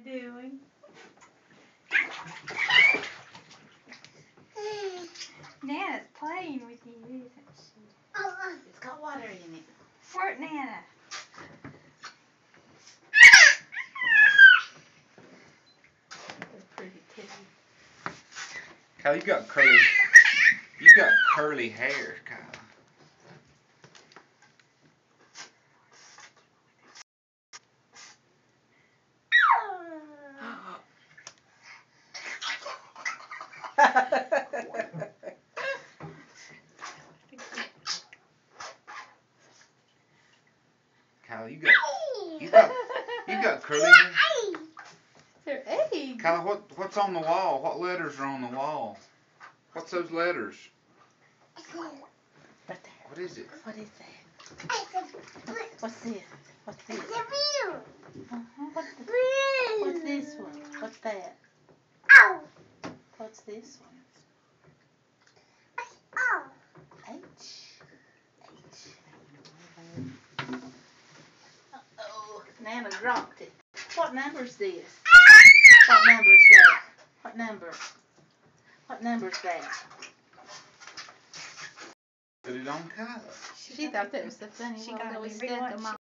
doing? Nana's playing with you, isn't she? It's got water in it. Squirt Nana. It's pretty too. Kyle, you got curly hair, Kyle. Kyle, you got curly hair. They're eggs. Kyle, what's on the wall? What letters are on the wall? What's those letters? Right there. What is it? What is that? What's this? What's this? What's this one? What's that? What's this one? H. Uh-oh. Nana dropped it. What number's this? What number's that? What number? What number's that? Put it on Kyle. She thought that was the funny She one got that we me stuck rewatch them on.